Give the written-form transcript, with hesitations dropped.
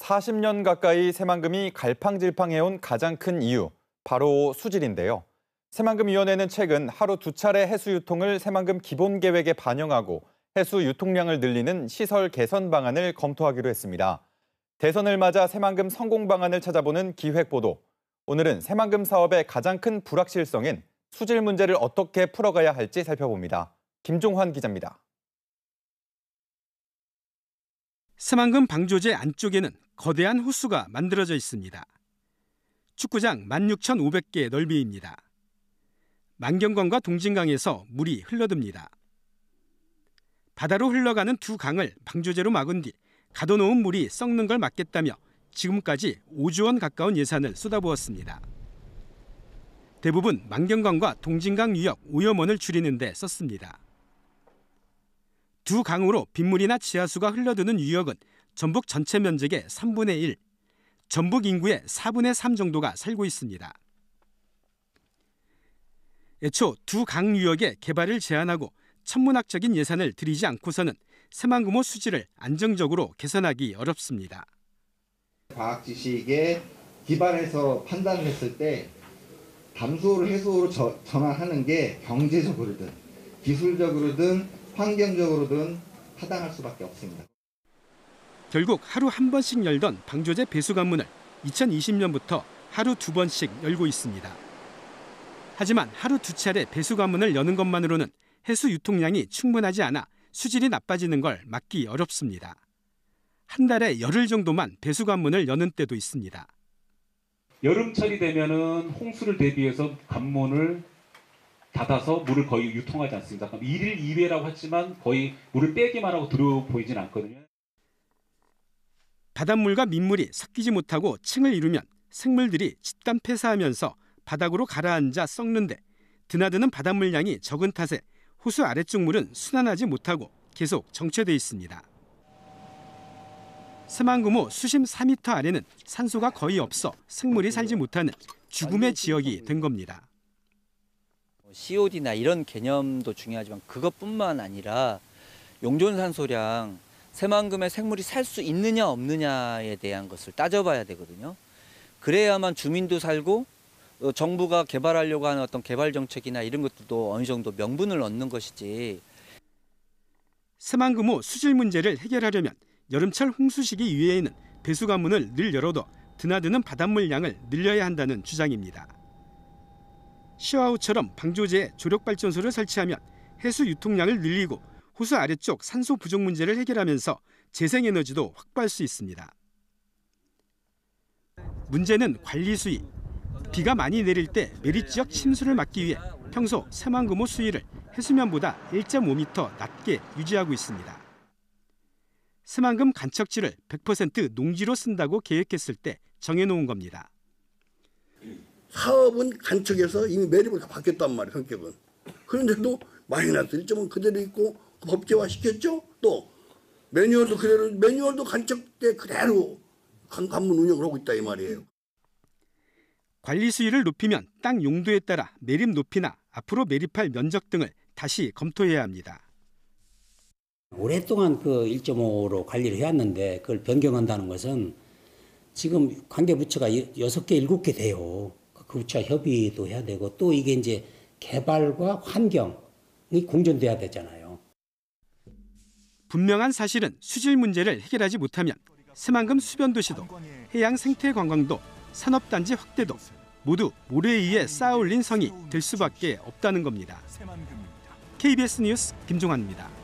40년 가까이 새만금이 갈팡질팡해온 가장 큰 이유, 바로 수질인데요. 새만금위원회는 최근 하루 2차례 해수 유통을 새만금 기본계획에 반영하고 해수 유통량을 늘리는 시설 개선 방안을 검토하기로 했습니다. 대선을 맞아 새만금 성공 방안을 찾아보는 기획보도. 오늘은 새만금 사업의 가장 큰 불확실성인 수질 문제를 어떻게 풀어가야 할지 살펴봅니다. 김종환 기자입니다. 새만금 방조제 안쪽에는 거대한 호수가 만들어져 있습니다. 축구장 16,500개 넓이입니다. 만경강과 동진강에서 물이 흘러듭니다. 바다로 흘러가는 두 강을 방조제로 막은 뒤 가둬놓은 물이 썩는 걸 막겠다며 지금까지 5조 원 가까운 예산을 쏟아부었습니다. 대부분 만경강과 동진강 유역 오염원을 줄이는 데 썼습니다. 두 강으로 빗물이나 지하수가 흘러드는 유역은 전북 전체 면적의 3분의 1, 전북 인구의 4분의 3 정도가 살고 있습니다. 애초 두 강 유역의 개발을 제한하고 천문학적인 예산을 들이지 않고서는 새만금호 수질을 안정적으로 개선하기 어렵습니다. 과학 지식에 기반해서 판단을 했을 때 담수호를 해수호로 전환하는 게 경제적으로든 기술적으로든 환경적으로든 타당할 수밖에 없습니다. 결국 하루 한 번씩 열던 방조제 배수관문을 2020년부터 하루 2번씩 열고 있습니다. 하지만 하루 2차례 배수관문을 여는 것만으로는 해수 유통량이 충분하지 않아 수질이 나빠지는 걸 막기 어렵습니다. 한 달에 열흘 정도만 배수관문을 여는 때도 있습니다. 여름철이 되면은 홍수를 대비해서 관문을 닫아서 물을 거의 유통하지 않습니다. 1일 2회라고 하지만 거의 물을 빼기만 하고 들어 보이진 않거든요. 바닷물과 민물이 섞이지 못하고 층을 이루면 생물들이 집단 폐사하면서 바닥으로 가라앉아 썩는데 드나드는 바닷물 양이 적은 탓에 호수 아래쪽 물은 순환하지 못하고 계속 정체돼 있습니다. 새만금호 수심 4m 아래는 산소가 거의 없어 생물이 살지 못하는 죽음의 지역이 된 겁니다. COD나 이런 개념도 중요하지만 그것뿐만 아니라 용존산소량, 새만금에 생물이 살 수 있느냐 없느냐에 대한 것을 따져봐야 되거든요. 그래야만 주민도 살고 정부가 개발하려고 하는 어떤 개발 정책이나 이런 것들도 어느 정도 명분을 얻는 것이지. 새만금호 수질 문제를 해결하려면 여름철 홍수 시기 이외에는 배수관문을 늘 열어둬 드나드는 바닷물 양을 늘려야 한다는 주장입니다. 시와호처럼 방조제에 조력발전소를 설치하면 해수 유통량을 늘리고 호수 아래쪽 산소 부족 문제를 해결하면서 재생에너지도 확보할 수 있습니다. 문제는 관리 수위. 비가 많이 내릴 때 매립지역 침수를 막기 위해 평소 새만금호 수위를 해수면보다 1.5m 낮게 유지하고 있습니다. 새만금 간척지를 100% 농지로 쓴다고 계획했을 때 정해놓은 겁니다. 사업은 간척에서 이미 매립을 다 바뀌었단 말이에요, 성격은. 그런데도 마이너스 1점은 그대로 있고 법제화시켰죠. 또 매뉴얼도 그대로, 매뉴얼도 간척 때 그대로 관문 운영을 하고 있다 이 말이에요. 관리 수위를 높이면 땅 용도에 따라 매립 높이나 앞으로 매립할 면적 등을 다시 검토해야 합니다. 오랫동안 그 1.5로 관리를 해왔는데 그걸 변경한다는 것은 지금 관계부처가 6개, 7개 돼요. 그 부처 협의도 해야 되고 또 이게 이제 개발과 환경이 공존돼야 되잖아요. 분명한 사실은 수질 문제를 해결하지 못하면 새만금 수변도시도 해양 생태관광도 산업단지 확대도 모두 모래 위에 쌓아 올린 성이 될 수밖에 없다는 겁니다. KBS 뉴스 김종환입니다.